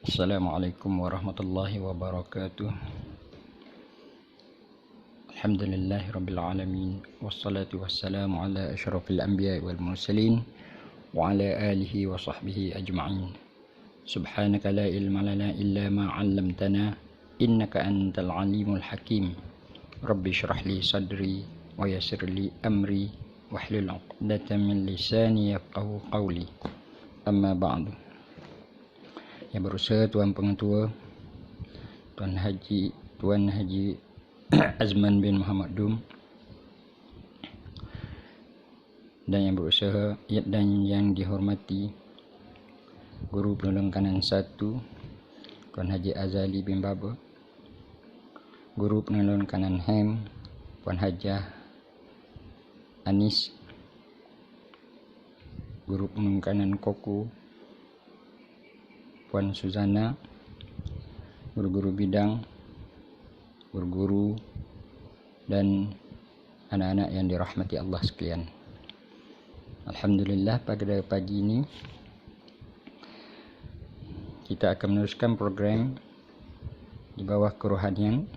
Assalamualaikum warahmatullahi wabarakatuh. Alhamdulillahi rabbil alamin. Wassalatu wassalamu ala asyrafil anbiya wal mursalin wa ala alihi wa sahbihi ajma'in. Subhanaka la ilma lana illa ma 'allamtana innaka antal alimul hakim. Rabbi shrah li sadri wa yassir li amri wahlul 'uqdatam min lisani yafqahu qawli. Amma ba'du. Yang berusaha Tuan Pengetua Tuan Haji Azman bin Muhammad Dum, dan yang berusaha dan yang dihormati Guru Penolong Kanan 1 Tuan Haji Azali bin Baba, Guru Penolong Kanan Hem Puan Hajah Anis, Guru Penolong Kanan Koko Puan Suzana, guru-guru bidang, guru-guru dan anak-anak yang dirahmati Allah sekalian. Alhamdulillah, pada pagi ini kita akan meneruskan program di bawah kerohanian,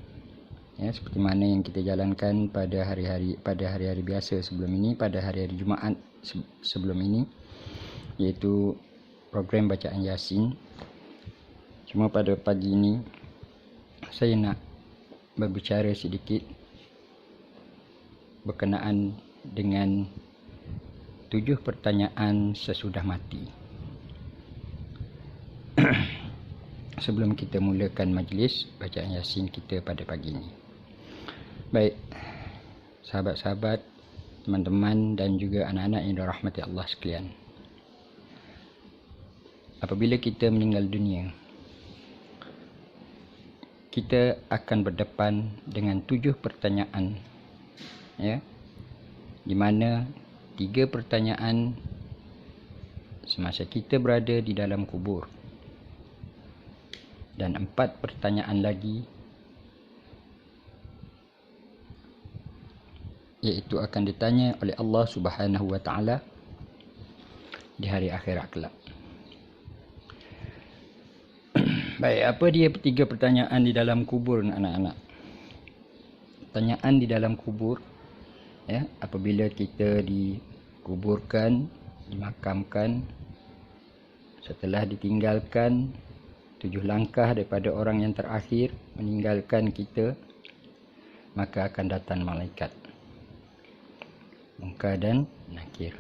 ya, seperti mana yang kita jalankan pada hari-hari biasa sebelum ini, pada hari-hari Jumaat sebelum ini, iaitu program bacaan Yasin. Cuma pada pagi ini saya nak berbicara sedikit berkenaan dengan 7 pertanyaan sesudah mati. Sebelum kita mulakan majlis bacaan Yasin kita pada pagi ini. Baik, sahabat-sahabat, teman-teman dan juga anak-anak yang dirahmati Allah sekalian. Apabila kita meninggal dunia, kita akan berdepan dengan 7 pertanyaan, ya, di mana 3 pertanyaan semasa kita berada di dalam kubur, dan 4 pertanyaan lagi iaitu akan ditanya oleh Allah Subhanahu wa taala di hari akhirat kelak. Baik, apa dia 3 pertanyaan di dalam kubur, anak-anak? Pertanyaan di dalam kubur, ya, apabila kita dikuburkan, dimakamkan, setelah ditinggalkan 7 langkah daripada orang yang terakhir meninggalkan kita, maka akan datang malaikat Munkar dan Nakir.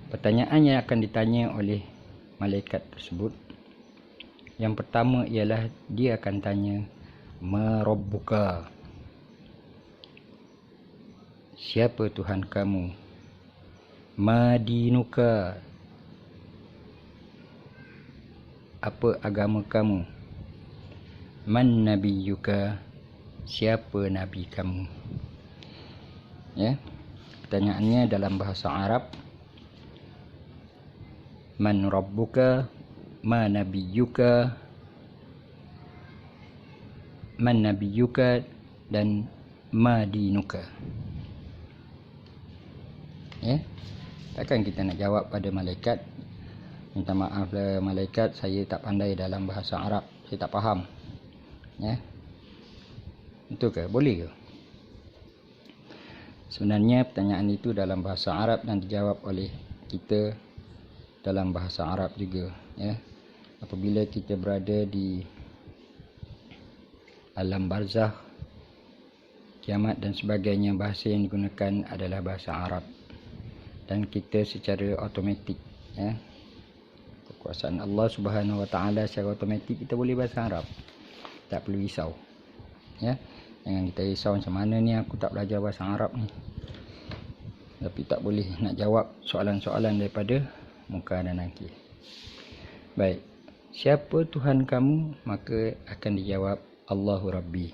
Pertanyaan yang akan ditanya oleh malaikat tersebut, yang pertama ialah dia akan tanya, Ma Rabbuka? Siapa Tuhan kamu? Ma Dinuka? Apa agama kamu? Man Nabiyuka? Siapa Nabi kamu? Ya, pertanyaannya dalam bahasa Arab, Man Rabbuka? Ma Nabiyuka? Man Nabiyuka dan Ma Dinuka. Ya, takkan kita nak jawab pada malaikat, minta maaf lah malaikat, saya tak pandai dalam bahasa Arab, saya tak faham. Ya, betul ke? Boleh ke? Sebenarnya pertanyaan itu dalam bahasa Arab dan dijawab oleh kita dalam bahasa Arab juga, ya. Apabila kita berada di alam barzakh, kiamat dan sebagainya, bahasa yang digunakan adalah bahasa Arab, dan kita secara automatik, ya, kekuasaan Allah Subhanahu wa taala, secara automatik kita boleh bahasa Arab, tak perlu risau, ya. Jangan kita risau macam mana ni aku tak belajar bahasa Arab ni, tapi tak boleh nak jawab soalan-soalan daripada Munkar dan Nakir. Baik, siapa Tuhan kamu? Maka akan dijawab, Allahu Rabbi.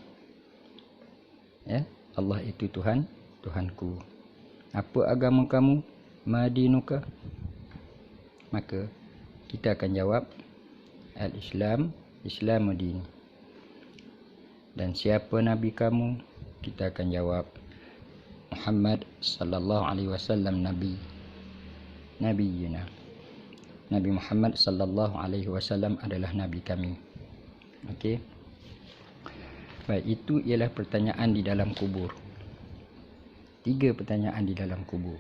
Ya, Allah itu Tuhan, Tuhanku. Apa agama kamu? Ma Dinuka? Maka kita akan jawab, Al-Islam, Islamudin. Dan siapa Nabi kamu? Kita akan jawab, Muhammad sallallahu alaihi wasallam Nabiyina. Nabi Muhammad sallallahu alaihi wasallam adalah nabi kami. Okey. Baik, itu ialah pertanyaan di dalam kubur. 3 pertanyaan di dalam kubur.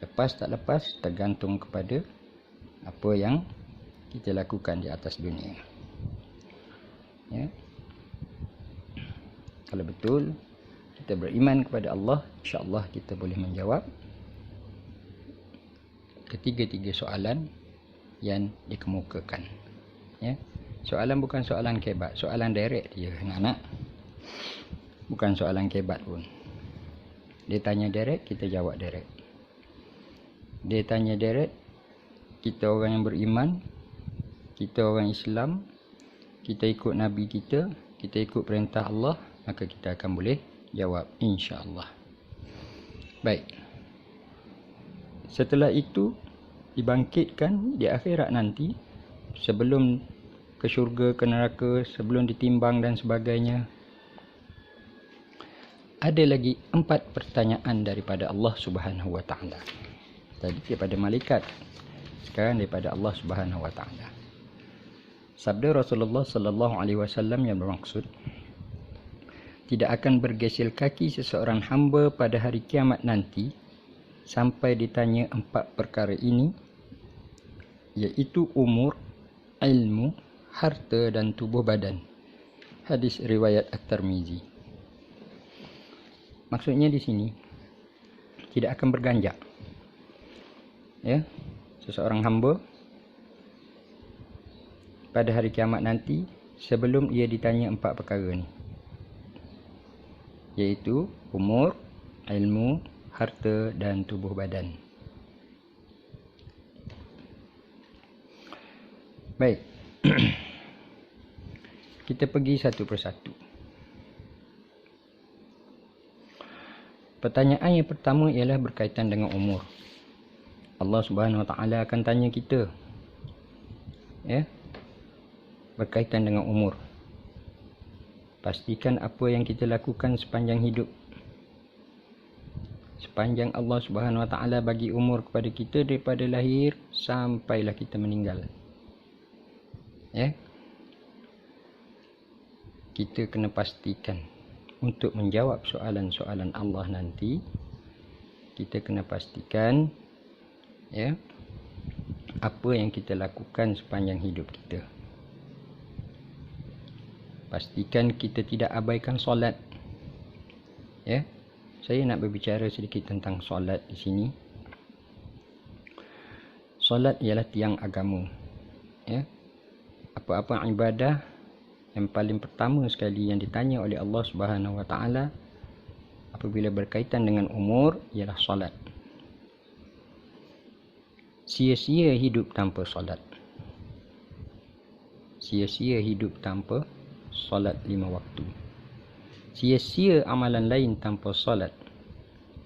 Lepas tak lepas tergantung kepada apa yang kita lakukan di atas dunia. Ya. Kalau betul kita beriman kepada Allah, insya-Allah kita boleh menjawab ketiga-tiga soalan yang dikemukakan. Ya. Soalan bukan soalan kebat, soalan direct dia anak-anak. Bukan soalan kebat pun. Dia tanya direct, kita jawab direct. Dia tanya direct, kita orang yang beriman, kita orang Islam, kita ikut Nabi kita ikut perintah Allah, maka kita akan boleh jawab insya-Allah. Baik. Setelah itu dibangkitkan di akhirat nanti, sebelum ke syurga, ke neraka, sebelum ditimbang dan sebagainya. Ada lagi 4 pertanyaan daripada Allah Subhanahu wa taala. Tadi daripada malaikat, sekarang daripada Allah Subhanahu wa taala. Sabda Rasulullah sallallahu alaihi wasallam yang bermaksud, tidak akan bergesil kaki seseorang hamba pada hari kiamat nanti sampai ditanya 4 perkara ini, iaitu umur, ilmu, harta dan tubuh badan. Hadis riwayat At-Tirmizi. Maksudnya di sini tidak akan berganjak. Ya, seseorang hamba pada hari kiamat nanti sebelum ia ditanya 4 perkara ni, iaitu umur, ilmu, harta dan tubuh badan. Baik. Kita pergi satu persatu. Pertanyaan yang pertama ialah berkaitan dengan umur. Allah Subhanahu wa taala akan tanya kita, ya, berkaitan dengan umur. Pastikan apa yang kita lakukan sepanjang hidup. Sepanjang Allah Subhanahu wa taala bagi umur kepada kita daripada lahir sampailah kita meninggal. Ya. Kita kena pastikan untuk menjawab soalan-soalan Allah nanti, kita kena pastikan, ya, apa yang kita lakukan sepanjang hidup kita. Pastikan kita tidak abaikan solat. Ya. Saya nak berbicara sedikit tentang solat di sini. Solat ialah tiang agama. Ya. Apa-apa ibadah yang paling pertama sekali yang ditanya oleh Allah Subhanahu wa taala apabila berkaitan dengan umur ialah solat. Sia-sia hidup tanpa solat. Sia-sia hidup tanpa solat 5 waktu. Sia-sia amalan lain tanpa solat.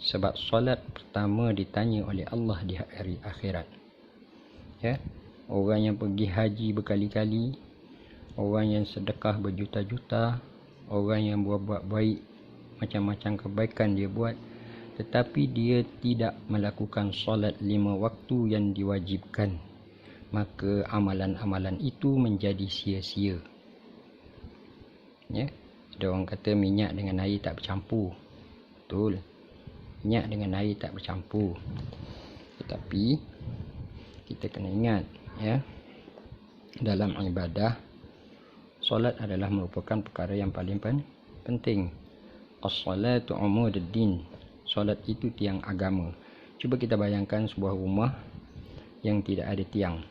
Sebab solat pertama ditanya oleh Allah di hari akhirat. Ya, orang yang pergi haji berkali-kali, orang yang sedekah berjuta-juta, orang yang buat baik, macam-macam kebaikan dia buat, tetapi dia tidak melakukan solat 5 waktu yang diwajibkan, maka amalan-amalan itu menjadi sia-sia. Ya, ada orang kata minyak dengan air tak bercampur. Betul, minyak dengan air tak bercampur. Tetapi kita kena ingat, ya, dalam ibadah solat adalah merupakan perkara yang paling penting. As-salatu umududdin. Solat itu tiang agama. Cuba kita bayangkan sebuah rumah yang tidak ada tiang.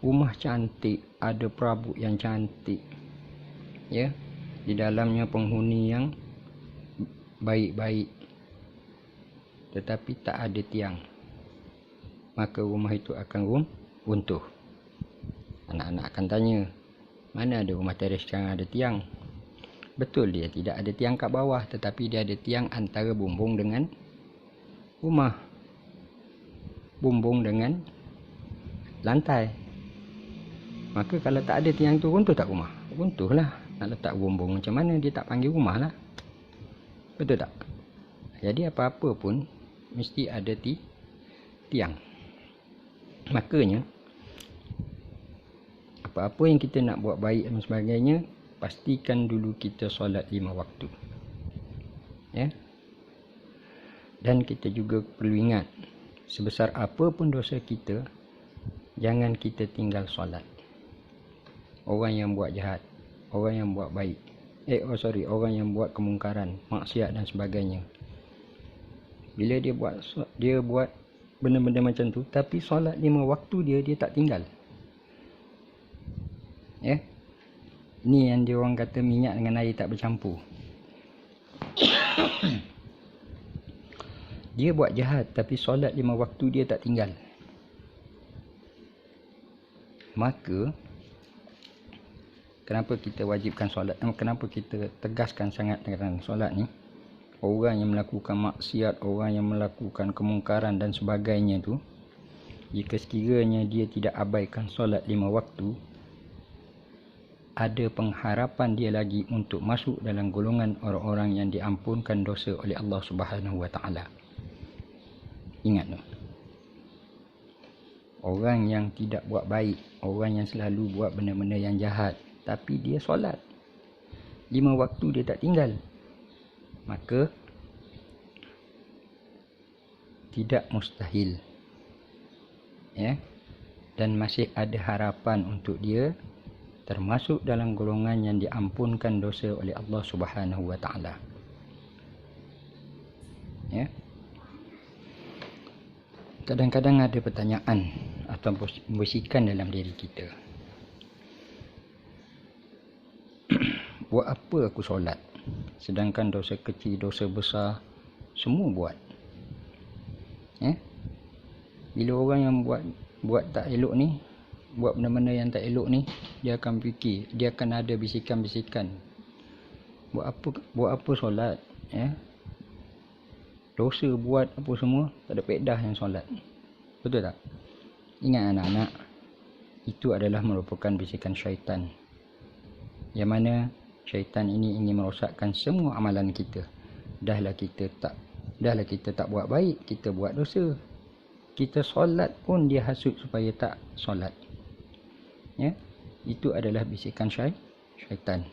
Rumah cantik, ada perabot yang cantik. Ya, di dalamnya penghuni yang baik-baik. Tetapi tak ada tiang. Maka rumah itu akan runtuh. Anak-anak akan tanya, mana ada rumah teres sekarang ada tiang? Betul, dia tidak ada tiang kat bawah, tetapi dia ada tiang antara bumbung dengan rumah. Bumbung dengan lantai. Maka kalau tak ada tiang tu, runtuh tak rumah? Runtuh lah. Nak letak bumbung macam mana, dia tak panggil rumah lah. Betul tak? Jadi apa-apa pun mesti ada tiang. Makanya apa-apa yang kita nak buat baik dan sebagainya, pastikan dulu kita solat 5 waktu. Ya. Dan kita juga perlu ingat, sebesar apa pun dosa kita, jangan kita tinggal solat. Orang yang buat jahat, orang yang buat baik, orang yang buat kemungkaran, maksiat dan sebagainya, bila dia buat benda-benda macam tu, tapi solat 5 waktu dia tak tinggal. Ya. Ni yang dia orang kata minyak dengan air tak bercampur. Dia buat jahat tapi solat 5 waktu dia tak tinggal. Maka kenapa kita wajibkan solat? Kenapa kita tegaskan sangat dengan solat ni? Orang yang melakukan maksiat, orang yang melakukan kemungkaran dan sebagainya tu, jika sekiranya dia tidak abaikan solat 5 waktu, ada pengharapan dia lagi untuk masuk dalam golongan orang-orang yang diampunkan dosa oleh Allah Subhanahu Wa Taala. Ingat tu. Orang yang tidak buat baik, orang yang selalu buat benda-benda yang jahat, tapi dia solat 5 waktu dia tak tinggal, maka tidak mustahil, ya, dan masih ada harapan untuk dia termasuk dalam golongan yang diampunkan dosa oleh Allah Subhanahu Wa Taala. Ya. Kadang-kadang ada pertanyaan atau bisikan dalam diri kita. Buat apa aku solat? Sedangkan dosa kecil, dosa besar semua buat. Ya? Bila orang yang buat tak elok ni, buat benda-benda yang tak elok ni, dia akan fikir, dia akan ada bisikan-bisikan. Buat apa solat? Ya? Dosa buat apa semua, tak ada faedah yang solat. Betul tak? Ingat anak-anak, itu adalah merupakan bisikan syaitan. Yang mana syaitan ini ingin merosakkan semua amalan kita. Dahlah kita tak buat baik, kita buat dosa. Kita solat pun dia hasut supaya tak solat. Ya? Itu adalah bisikan syaitan.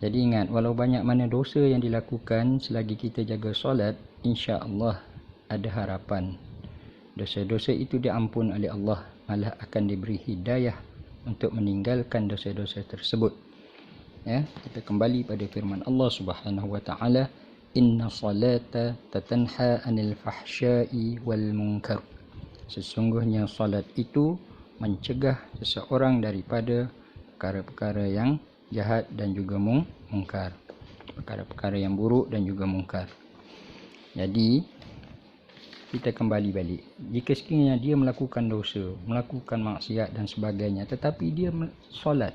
Jadi ingat, walau banyak mana dosa yang dilakukan, selagi kita jaga solat, insya-Allah ada harapan. Dosa-dosa itu diampun oleh Allah, malah akan diberi hidayah untuk meninggalkan dosa-dosa tersebut. Ya, kita kembali pada firman Allah Subhanahu Wa Taala, "Inna salata tatanha 'anil fahsya'i wal munkar." Sesungguhnya salat itu mencegah seseorang daripada perkara-perkara yang jahat dan juga mungkar, perkara-perkara yang buruk dan juga mungkar. Jadi kita kembali balik, jika sekiranya dia melakukan dosa, melakukan maksiat dan sebagainya, tetapi dia solat,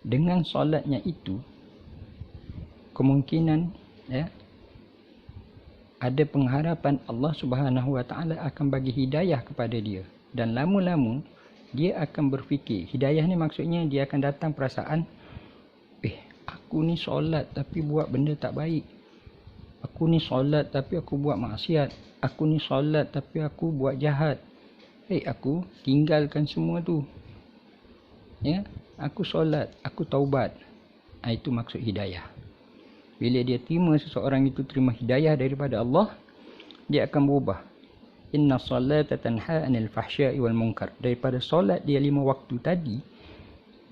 dengan solatnya itu kemungkinan, ya, ada pengharapan Allah Subhanahu Wa Taala akan bagi hidayah kepada dia. Dan lama-lama dia akan berfikir, hidayah ni maksudnya dia akan datang perasaan, aku ni solat tapi buat benda tak baik. Aku ni solat tapi aku buat maksiat. Aku ni solat tapi aku buat jahat. Aku tinggalkan semua tu. Ya, aku solat, aku taubat. Itu maksud hidayah. Bila dia terima, seseorang itu terima hidayah daripada Allah, dia akan berubah. Inna salata tanha 'anil fahsya'i wal munkar. Daripada solat dia 5 waktu tadi,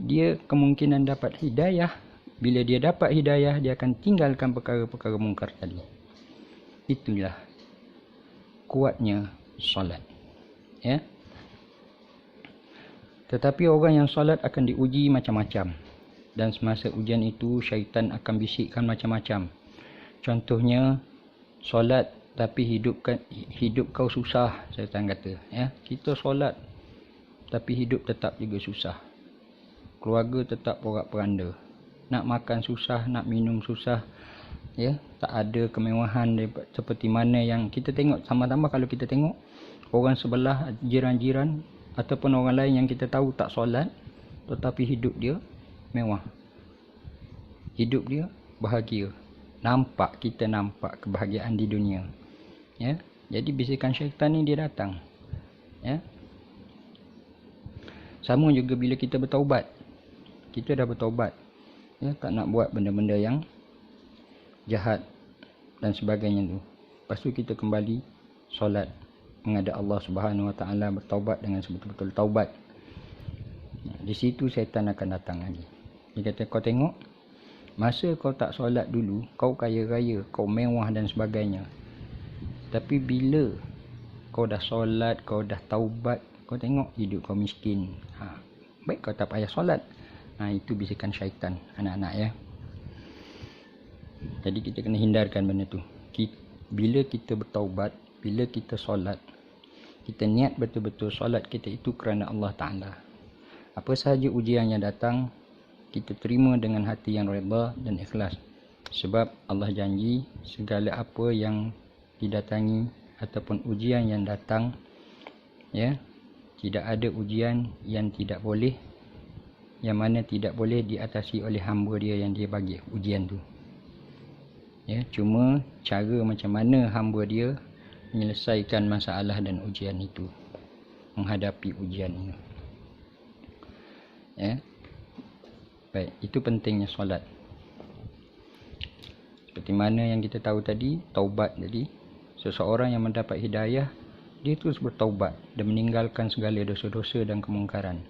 dia kemungkinan dapat hidayah. Bila dia dapat hidayah, dia akan tinggalkan perkara-perkara mungkar tadi. Itulah kuatnya solat. Ya. Tetapi orang yang solat akan diuji macam-macam. Dan semasa ujian itu, syaitan akan bisikkan macam-macam. Contohnya, solat tapi hidup kau susah, syaitan kata. Ya, kita solat tapi hidup tetap juga susah. Keluarga tetap porak-poranda. Nak makan susah, nak minum susah. Ya, tak ada kemewahan seperti mana yang kita tengok. Sama-sama kalau kita tengok orang sebelah, jiran-jiran ataupun orang lain yang kita tahu tak solat, tetapi hidup dia mewah. Hidup dia bahagia. Kita nampak kebahagiaan di dunia. Ya, jadi bisikan syaitan ni dia datang. Ya. Sama juga bila kita bertaubat. Kita dah bertaubat, ya, tak nak buat benda-benda yang jahat dan sebagainya tu. Lepas tu kita kembali solat, menghadap Allah Subhanahu Wa Taala, bertaubat dengan sebetul-betul taubat. Di situ syaitan akan datang lagi. Dia kata, kau tengok, masa kau tak solat dulu, kau kaya-raya, kau mewah dan sebagainya. Tapi bila kau dah solat, kau dah taubat, kau tengok hidup kau miskin. Baik kau tak payah solat. Itu bisikan syaitan, anak-anak, ya. Jadi kita kena hindarkan benda tu. Bila kita bertaubat, bila kita solat, kita niat betul-betul solat kita itu kerana Allah Ta'ala. Apa sahaja ujian yang datang, kita terima dengan hati yang redha dan ikhlas. Sebab Allah janji segala apa yang didatangi ataupun ujian yang datang, ya, tidak ada ujian yang tidak boleh, yang mana tidak boleh diatasi oleh hamba dia yang dia bagi ujian tu. Ya, cuma cara macam mana hamba dia menyelesaikan masalah dan ujian itu, menghadapi ujian ini. Ya. Baik, itu pentingnya solat. Seperti mana yang kita tahu tadi, taubat tadi, seseorang yang mendapat hidayah, dia terus bertaubat dan meninggalkan segala dosa-dosa dan kemungkaran.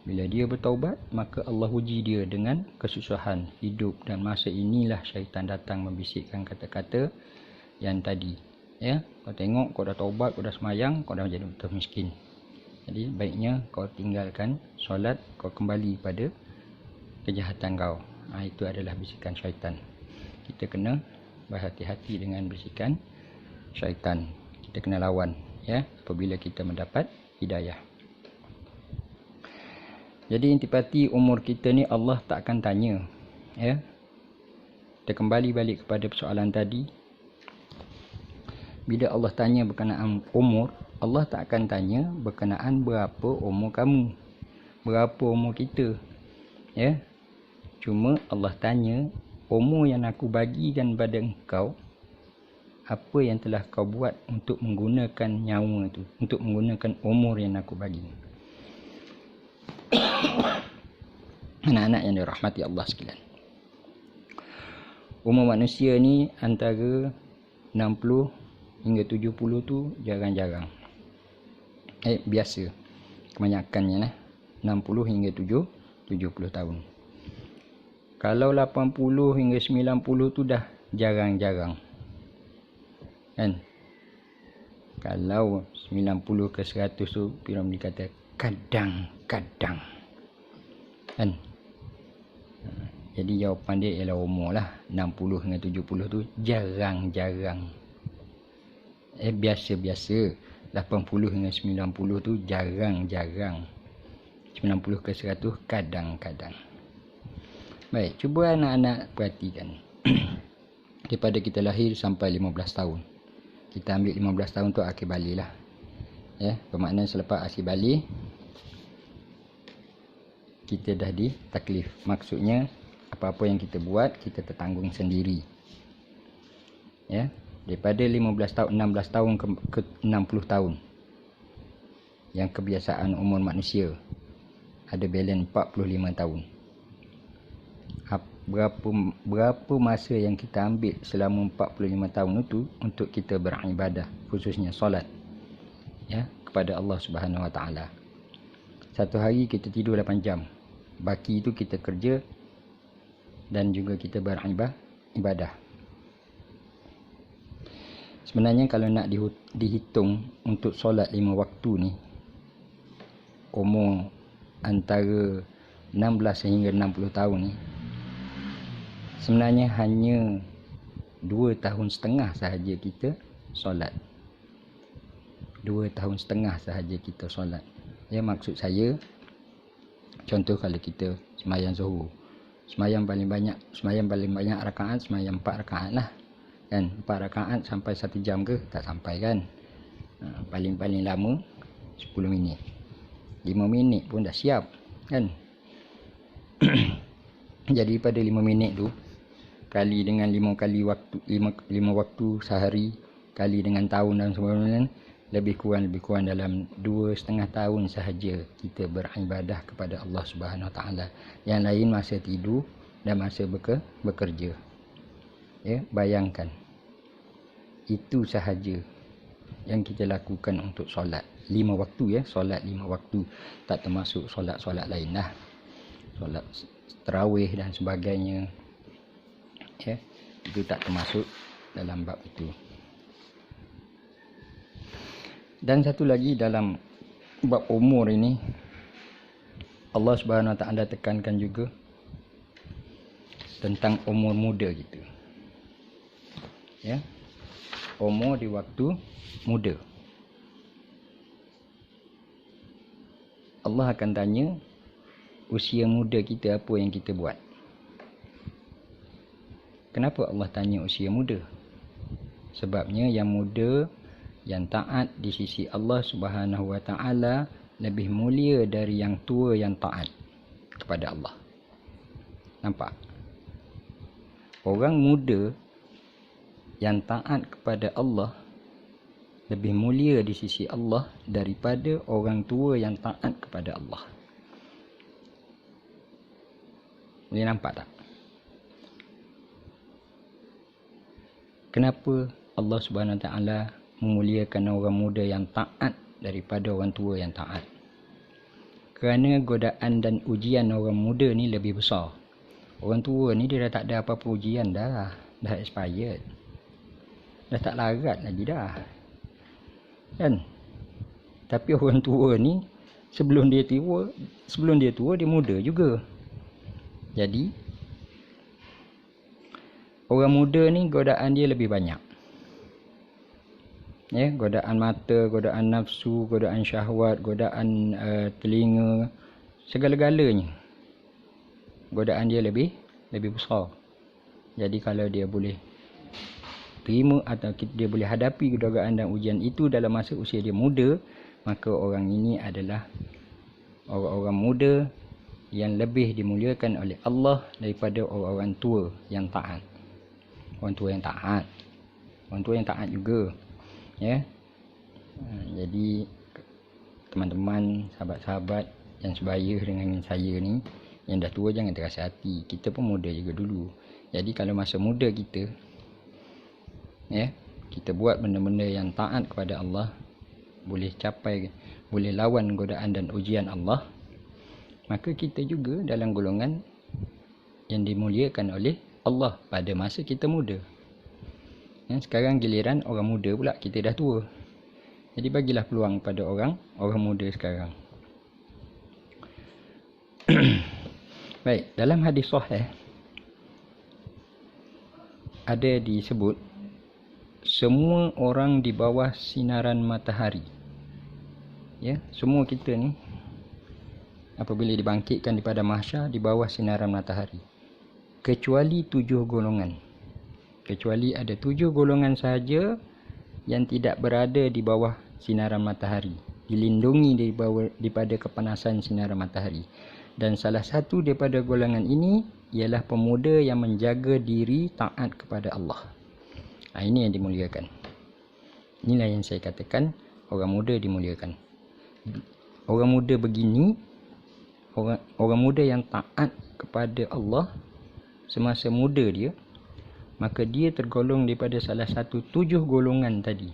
Bila dia bertaubat, maka Allah uji dia dengan kesusahan hidup, dan masa inilah syaitan datang membisikkan kata-kata yang tadi. Ya, kau tengok, kau dah taubat, kau dah semayang, kau dah jadi betul miskin. Jadi baiknya kau tinggalkan solat, kau kembali pada kejahatan kau. Itu adalah bisikan syaitan. Kita kena berhati-hati dengan bisikan syaitan. Kita kena lawan, ya, apabila kita mendapat hidayah. Jadi intipati umur kita ni Allah tak akan tanya, ya. Kita kembali balik kepada persoalan tadi. Bila Allah tanya berkenaan umur, Allah tak akan tanya berkenaan berapa umur kamu, berapa umur kita, ya. Cuma Allah tanya umur yang aku bagikan pada engkau, apa yang telah kau buat untuk menggunakan nyawa tu, untuk menggunakan umur yang aku bagi. Anak-anak yang dirahmati Allah sekalian, umur manusia ni antara 60 hingga 70 tu jarang-jarang. Biasa kebanyakannya lah 60 hingga 70 tahun. Kalau 80 hingga 90 tu dah jarang-jarang, kan? Kalau 90 ke 100 tu Piramli kata kadang-kadang, kan? Jadi jawapan dia ialah umur lah. 60 hingga 70 tu jarang-jarang. Biasa-biasa. 80 hingga 90 tu jarang-jarang. 90 ke 100 kadang-kadang. Baik, cuba anak-anak perhatikan. Daripada kita lahir sampai 15 tahun. Kita ambil 15 tahun tu akhir balik lah. Ya, bermakna selepas akhir balik kita dah ditaklif. Maksudnya apa-apa yang kita buat kita tertanggung sendiri. Ya, daripada 15 tahun, 16 tahun ke 60 tahun. Yang kebiasaan umur manusia ada balance 45 tahun. Berapa masa yang kita ambil selama 45 tahun itu untuk kita beribadah, khususnya solat, ya, kepada Allah Subhanahu Wa Taala. Satu hari kita tidur 8 jam. Baki itu kita kerja dan juga kita beribadah. Sebenarnya kalau nak dihitung untuk solat 5 waktu ni, umur antara 16 hingga 60 tahun ni, sebenarnya hanya 2 tahun setengah sahaja kita solat. 2 tahun setengah sahaja kita solat. Ya, maksud saya, contoh kalau kita semayang zuhur, semayang paling banyak rakaat, semayang 4 rakaat lah, kan? 4 rakaat sampai 1 jam ke? Tak sampai, kan? Paling-paling lama 10 minit, 5 minit pun dah siap, kan? Jadi pada 5 minit tu kali dengan 5 kali waktu, 5 waktu sehari, kali dengan tahun dan sebagainya, lebih kurang dalam 2,5 tahun sahaja kita beribadah kepada Allah Subhanahu Wa Taala. Yang lain masa tidur dan masa bekerja. Ya, bayangkan. Itu sahaja yang kita lakukan untuk solat 5 waktu, ya, solat 5 waktu, tak termasuk solat-solat lain lah, solat tarawih dan sebagainya, ya, itu tak termasuk dalam bab itu. Dan satu lagi dalam bab umur ini, Allah Subhanahu Wa Taala tekankan juga tentang umur muda kita, ya, umur di waktu muda. Allah akan tanya usia muda kita apa yang kita buat. Kenapa Allah tanya usia muda? Sebabnya yang muda, yang taat di sisi Allah Subhanahu Wa Taala lebih mulia dari yang tua yang taat kepada Allah. Nampak? Orang muda yang taat kepada Allah lebih mulia di sisi Allah daripada orang tua yang taat kepada Allah. Boleh nampak tak? Kenapa Allah Subhanahu Wa Taala memuliakan orang muda yang taat daripada orang tua yang taat? Kerana godaan dan ujian orang muda ni lebih besar. Orang tua ni dia dah tak ada apa-apa ujian dah expired. Dah tak larat lagi dah. Kan? Tapi orang tua ni sebelum dia tua dia muda juga. Jadi orang muda ni godaan dia lebih banyak. Ya, godaan mata, godaan nafsu, godaan syahwat, godaan telinga, segala-galanya. Godaan dia lebih besar. Jadi kalau dia boleh terima atau dia boleh hadapi godaan dan ujian itu dalam masa usia dia muda, maka orang ini adalah orang-orang muda yang lebih dimuliakan oleh Allah daripada orang-orang tua yang taat. Orang tua yang taat juga, ya. Jadi teman-teman, sahabat-sahabat yang sebaya dengan saya ni, yang dah tua jangan terasa hati. Kita pun muda juga dulu. Jadi kalau masa muda kita, ya, kita buat benda-benda yang taat kepada Allah, boleh lawan godaan dan ujian Allah, maka kita juga dalam golongan yang dimuliakan oleh Allah pada masa kita muda. Ya, sekarang giliran orang muda pula, kita dah tua. Jadi bagilah peluang pada orang muda sekarang. Baik, dalam hadis sahih ada disebut semua orang di bawah sinaran matahari. Ya, semua kita ni apabila dibangkitkan di padang mahsyar di bawah sinaran matahari. Kecuali 7 golongan. Kecuali ada 7 golongan sahaja yang tidak berada di bawah sinaran matahari, dilindungi daripada kepanasan sinaran matahari. Dan salah satu daripada golongan ini ialah pemuda yang menjaga diri taat kepada Allah. Ini yang dimuliakan. Inilah yang saya katakan orang muda dimuliakan. Orang muda begini, orang muda yang taat kepada Allah semasa muda dia, maka dia tergolong daripada salah satu 7 golongan tadi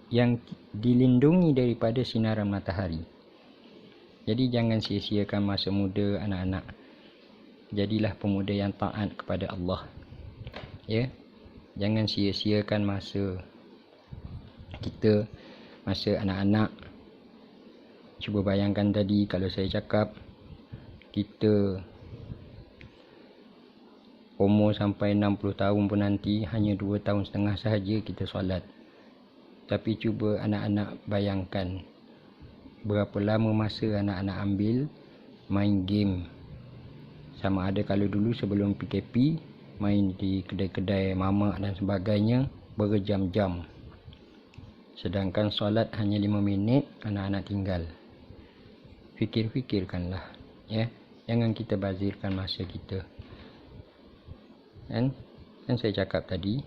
yang dilindungi daripada sinaran matahari. Jadi jangan sia-siakan masa muda anak-anak. Jadilah pemuda yang taat kepada Allah. Ya. Jangan sia-siakan masa kita, masa anak-anak. Cuba bayangkan tadi kalau saya cakap kita umur sampai 60 tahun pun nanti hanya 2 tahun setengah sahaja kita solat. Tapi cuba anak-anak bayangkan berapa lama masa anak-anak ambil main game. Sama ada kalau dulu sebelum PKP main di kedai-kedai mamak dan sebagainya berjam-jam. Sedangkan solat hanya 5 minit anak-anak tinggal. Fikir-fikirkanlah, ya. Jangan kita bazirkan masa kita. Kan saya cakap tadi,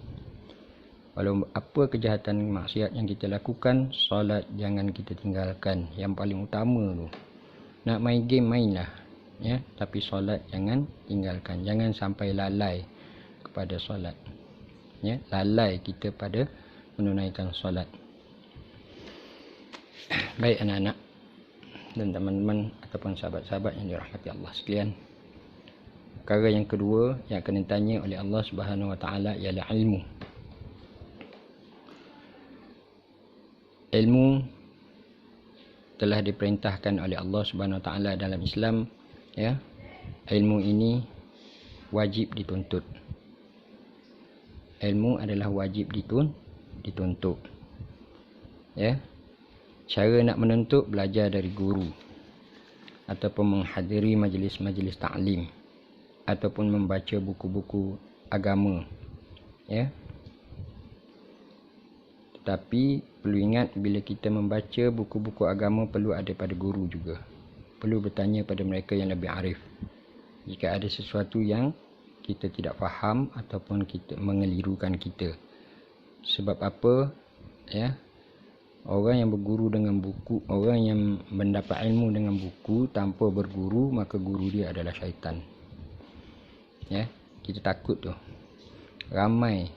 Walau apa kejahatan maksiat yang kita lakukan, solat jangan kita tinggalkan. Yang paling utama tu. Nak main game, mainlah. Ya, tapi solat jangan tinggalkan. Jangan sampai lalai kepada solat. Ya, lalai kita pada menunaikan solat. Baik anak-anak dan teman-teman ataupun sahabat-sahabat yang dirahmati Allah sekalian. Perkara yang kedua yang akan ditanya oleh Allah Subhanahu Wa Taala ialah ilmu. Ilmu telah diperintahkan oleh Allah Subhanahu Wa Taala dalam Islam, ya. Ilmu ini wajib dituntut. Ilmu adalah wajib dituntut. Ya. Cara nak menuntut, belajar dari guru ataupun menghadiri majlis-majlis ta'lim ataupun membaca buku-buku agama, ya. Tetapi perlu ingat, bila kita membaca buku-buku agama, perlu ada pada guru juga. Perlu bertanya pada mereka yang lebih arif jika ada sesuatu yang kita tidak faham ataupun kita mengelirukan kita. Sebab apa? Ya, orang yang berguru dengan buku, orang yang mendapat ilmu dengan buku tanpa berguru, maka guru dia adalah syaitan. Ya, kita takut tu. Ramai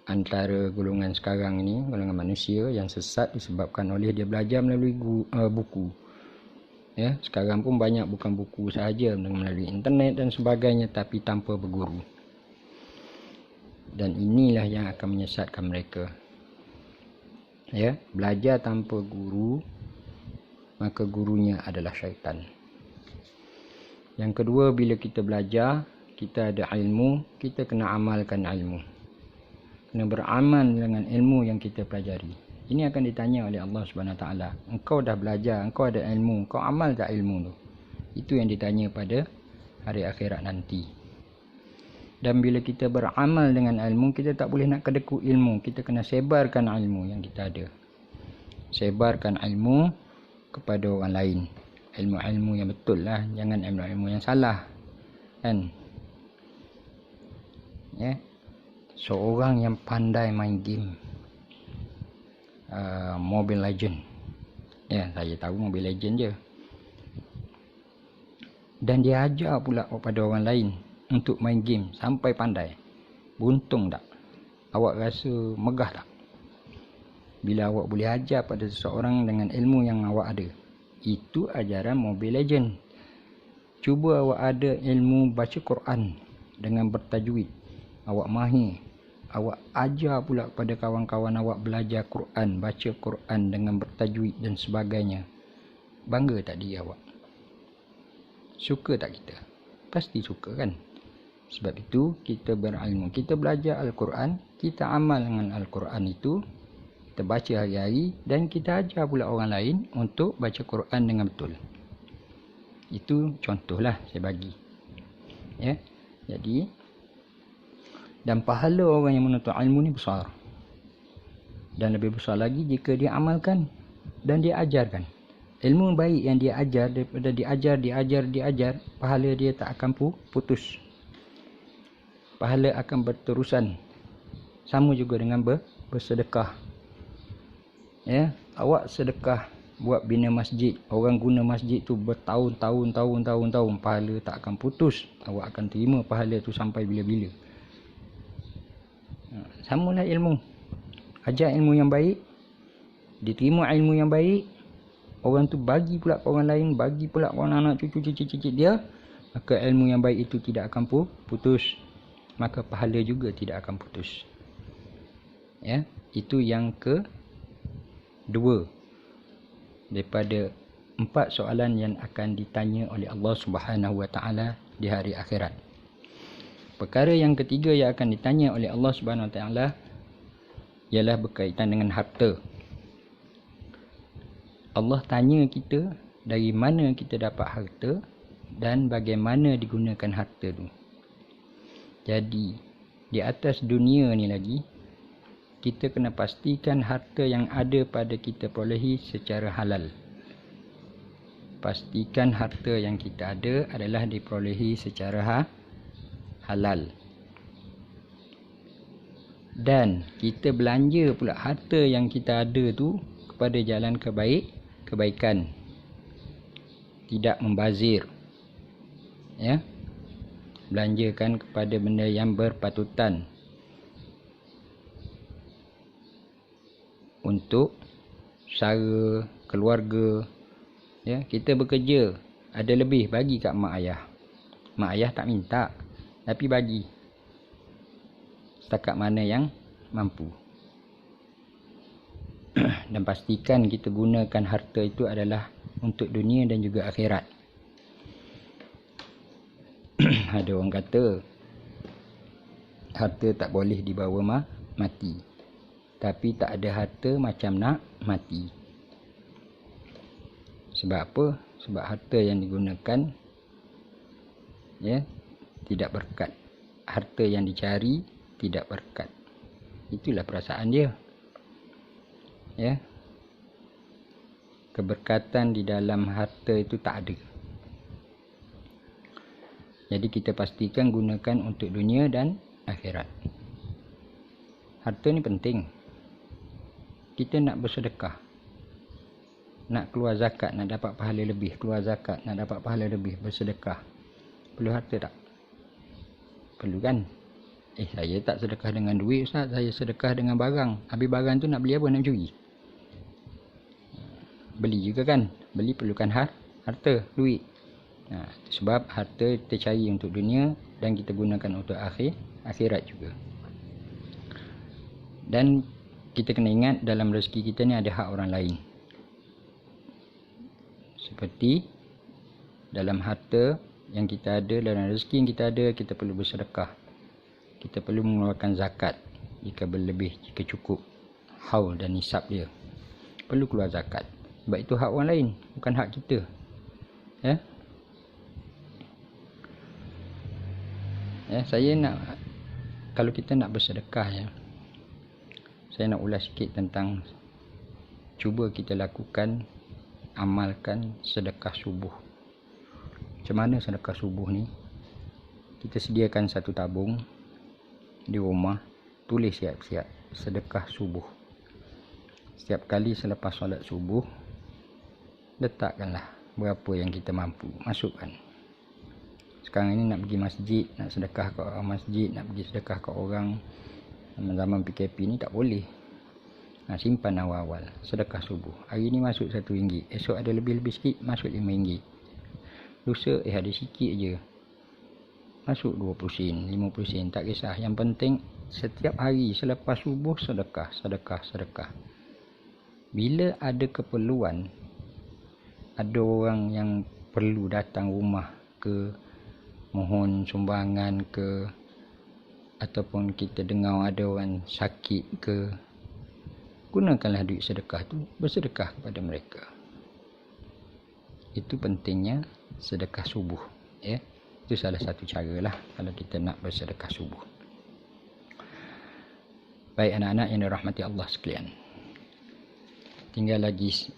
antara golongan sekarang ni, golongan manusia yang sesat disebabkan oleh dia belajar melalui buku. Ya, sekarang pun banyak bukan buku sahaja, melalui internet dan sebagainya, tapi tanpa berguru. Dan inilah yang akan menyesatkan mereka. Ya, belajar tanpa guru, maka gurunya adalah syaitan. Yang kedua, bila kita belajar, kita ada ilmu, kita kena amalkan ilmu. Kena beramal dengan ilmu yang kita pelajari. Ini akan ditanya oleh Allah Subhanahu Wa Taala. Engkau dah belajar, engkau ada ilmu, engkau amal tak ilmu tu? Itu yang ditanya pada hari akhirat nanti. Dan bila kita beramal dengan ilmu, kita tak boleh nak kedekut ilmu. Kita kena sebarkan ilmu yang kita ada. Sebarkan ilmu kepada orang lain. Ilmu-ilmu yang betul lah. Jangan ilmu-ilmu yang salah. Kan? Ya. Seorang yang pandai main game Mobile Legend. Ya, saya tahu Mobile Legend je. Dan dia ajar pula kepada orang lain untuk main game sampai pandai. Buntung tak? Awak rasa megah tak? Bila awak boleh ajar pada seseorang dengan ilmu yang awak ada. Itu ajaran Mobile Legend. Cuba awak ada ilmu baca Quran dengan bertajwid. Awak mahir. Awak ajar pula kepada kawan-kawan awak belajar Quran, baca Quran dengan bertajwid dan sebagainya. Bangga tak diri awak? Suka tak kita? Pasti suka kan? Sebab itu kita berilmu. Kita belajar Al-Quran, kita amal dengan Al-Quran itu, kita baca hari-hari dan kita ajar pula orang lain untuk baca Quran dengan betul. Itu contohlah saya bagi. Ya. Jadi dan pahala orang yang menuntut ilmu ni besar. Dan lebih besar lagi jika dia amalkan dan dia ajarkan. Ilmu baik yang dia ajar, daripada diajar, pahala dia tak akan putus. Pahala akan berterusan. Sama juga dengan bersedekah. Ya, awak sedekah buat bina masjid, orang guna masjid tu bertahun-tahun, pahala tak akan putus. Awak akan terima pahala tu sampai bila-bila. Samalah ilmu. Ajar ilmu yang baik, diterima ilmu yang baik, orang tu bagi pula ke orang lain, bagi pula ke anak cucu cicit dia, maka ilmu yang baik itu tidak akan putus, maka pahala juga tidak akan putus. Ya, itu yang kedua daripada 4 soalan yang akan ditanya oleh Allah Subhanahu Wa Taala di hari akhirat. Perkara yang ketiga yang akan ditanya oleh Allah Subhanahu Wa Taala ialah berkaitan dengan harta. Allah tanya kita dari mana kita dapat harta dan bagaimana digunakan harta tu. Jadi di atas dunia ni lagi, kita kena pastikan harta yang ada pada kita perolehi secara halal. Pastikan harta yang kita ada adalah diperolehi secara halal. Dan kita belanja pula harta yang kita ada tu kepada jalan kebaikan. Tidak membazir. Ya. Belanjakan kepada benda yang berpatutan. Untuk saudara, keluarga. Ya, kita bekerja, ada lebih bagi kat mak ayah. Mak ayah tak minta, tapi bagi. Setakat mana yang mampu. Dan pastikan kita gunakan harta itu adalah untuk dunia dan juga akhirat. Ada orang kata harta tak boleh dibawa mati. Tapi tak ada harta macam nak mati. Sebab apa? Sebab harta yang digunakan ya, tidak berkat. Harta yang dicari tidak berkat. Itulah perasaan dia. Ya. Keberkatan di dalam harta itu tak ada. Jadi kita pastikan gunakan untuk dunia dan akhirat. Harta ni penting. Kita nak bersedekah, nak keluar zakat, nak dapat pahala lebih. Keluar zakat, nak dapat pahala lebih. Bersedekah, perlu harta tak? Perlu kan? Saya tak sedekah dengan duit Ustaz, saya sedekah dengan barang. Habis barang tu nak beli apa? Nak curi? Beli juga kan? Beli perlukan harta, duit. Sebab harta kita cari untuk dunia dan kita gunakan untuk akhirat juga. Dan kita kena ingat dalam rezeki kita ni ada hak orang lain. Seperti dalam harta yang kita ada, dalam rezeki yang kita ada, kita perlu bersedekah. Kita perlu mengeluarkan zakat jika berlebih, jika cukup haul dan nisab dia. Perlu keluar zakat. Sebab itu hak orang lain, bukan hak kita. Ya. Ya, saya nak, kalau kita nak bersedekah ya, saya nak ulas sikit tentang cuba kita lakukan, amalkan sedekah subuh. Macam mana sedekah subuh ni? Kita sediakan satu tabung di rumah, tulis siap-siap sedekah subuh. Setiap kali selepas solat subuh, letakkanlah berapa yang kita mampu, masukkan. Sekarang ini nak pergi masjid, nak sedekah ke orang masjid, nak pergi sedekah ke orang, zaman PKP ni tak boleh. Simpan awal-awal sedekah subuh. Hari ni masuk RM1, esok ada lebih-lebih sikit, masuk RM5. Lusa ada sikit je, masuk 20 sen, 50 sen, tak kisah. Yang penting setiap hari selepas subuh sedekah. Bila ada keperluan, ada orang yang perlu datang rumah ke, mohon sumbangan ke, ataupun kita dengar ada orang sakit ke, gunakanlah duit sedekah tu, bersedekah kepada mereka. Itu pentingnya sedekah subuh, ya. Itu salah satu cara lah kalau kita nak bersedekah subuh. Baik anak-anak yang dirahmati Allah sekalian, tinggal lagi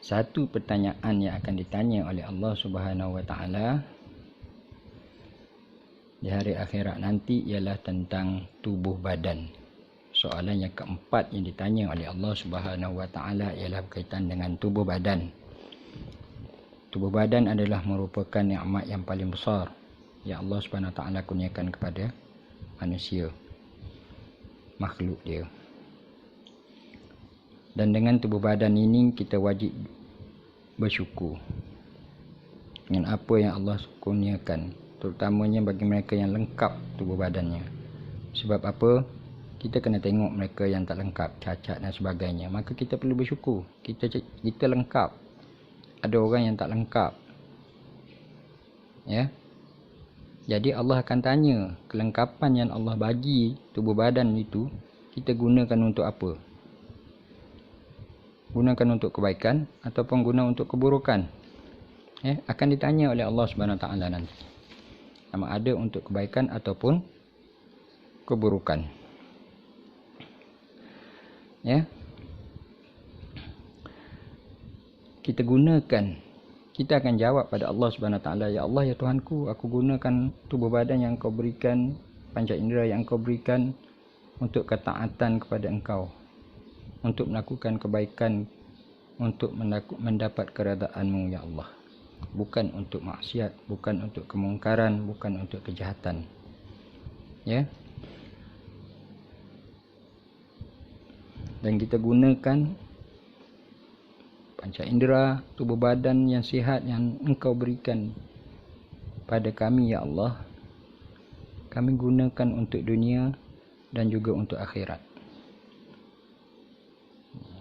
satu pertanyaan yang akan ditanya oleh Allah Subhanahu Wa Taala di hari akhirat nanti, ialah tentang tubuh badan. Soalan yang keempat yang ditanya oleh Allah Subhanahu Wa Taala ialah berkaitan dengan tubuh badan. Tubuh badan adalah merupakan nikmat yang paling besar yang Allah Subhanahu Wa Taala kurniakan kepada manusia, makhluk dia. Dan dengan tubuh badan ini kita wajib bersyukur dengan apa yang Allah kurniakan, terutamanya bagi mereka yang lengkap tubuh badannya. Sebab apa? Kita kena tengok mereka yang tak lengkap, cacat dan sebagainya. Maka kita perlu bersyukur. Kita lengkap. Ada orang yang tak lengkap. Ya. Jadi Allah akan tanya, kelengkapan yang Allah bagi tubuh badan itu, kita gunakan untuk apa? Gunakan untuk kebaikan ataupun guna untuk keburukan? Ya, akan ditanya oleh Allah Subhanahu Wa Taala nanti. Sama ada untuk kebaikan ataupun keburukan. Ya. Kita gunakan, kita akan jawab pada Allah Subhanahu Wa Taala, ya Allah, ya Tuhanku, aku gunakan tubuh badan yang kau berikan panca indera yang Engkau berikan untuk ketaatan kepada Engkau, untuk melakukan kebaikan, untuk mendapat keredaan-Mu ya Allah. Bukan untuk maksiat, bukan untuk kemungkaran, bukan untuk kejahatan. Ya. Dan kita gunakan panca indera, tubuh badan yang sihat yang Engkau berikan pada kami ya Allah. Kami gunakan untuk dunia dan juga untuk akhirat.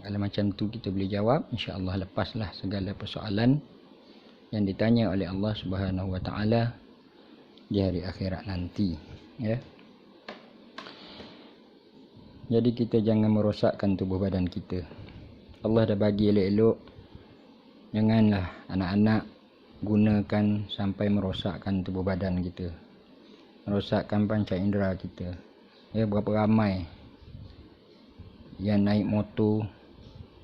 Kalau macam tu kita boleh jawab, insya-Allah lepaslah segala persoalan yang ditanya oleh Allah Subhanahu Wa Taala di hari akhirat nanti, ya. Jadi kita jangan merosakkan tubuh badan kita. Allah dah bagi elok-elok. Janganlah anak-anak gunakan sampai merosakkan tubuh badan kita, merosakkan panca indera kita. Ya, berapa ramai yang naik motor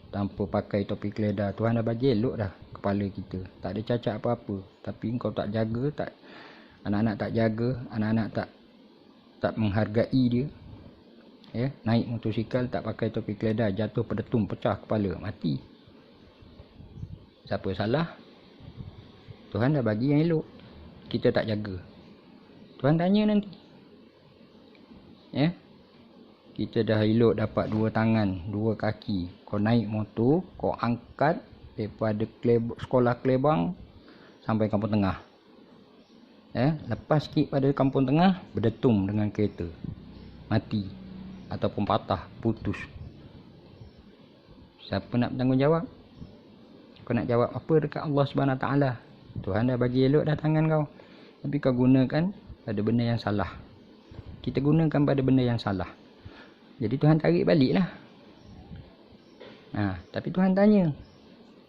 tanpa pakai topi keledar. Tuhan dah bagi elok dah kepala kita, tak ada cacat apa-apa. Tapi engkau tak jaga, tak, anak-anak tak jaga, anak-anak tak menghargai dia. Ya, naik motosikal tak pakai topi keledar, jatuh pedetum, pecah kepala, mati. Siapa salah? Tuhan dah bagi yang elok, kita tak jaga. Tuhan tanya nanti. Ya. Kita dah elok dapat 2 tangan, 2 kaki. Kau naik motor, kau angkat daripada sekolah Kelebang sampai Kampung Tengah. Ya, lepas sikit pada Kampung Tengah, berdetum dengan kereta, mati ataupun patah, putus. Siapa nak bertanggungjawab? Kau nak jawab apa dekat Allah Subhanahu Taala? Tuhan dah bagi elok dah tangan kau, tapi kau gunakan pada benda yang salah. Kita gunakan pada benda yang salah. Jadi Tuhan tarik balik lah. Tapi Tuhan tanya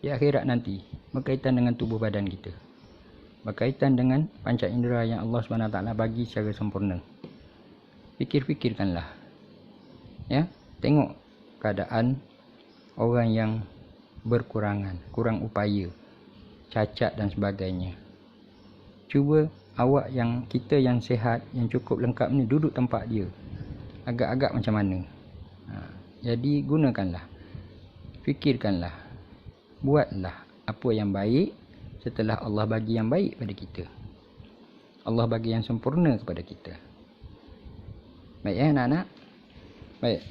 di akhirat nanti berkaitan dengan tubuh badan kita, berkaitan dengan panca indera yang Allah SWT bagi secara sempurna. Fikir-fikirkanlah. Ya, tengok keadaan orang yang berkurangan, kurang upaya, cacat dan sebagainya. Cuba awak yang kita yang sihat, yang cukup lengkap ni duduk tempat dia, agak-agak macam mana. Jadi gunakanlah, fikirkanlah, buatlah apa yang baik setelah Allah bagi yang baik pada kita. Allah bagi yang sempurna kepada kita. Baik ya anak-anak? Baik.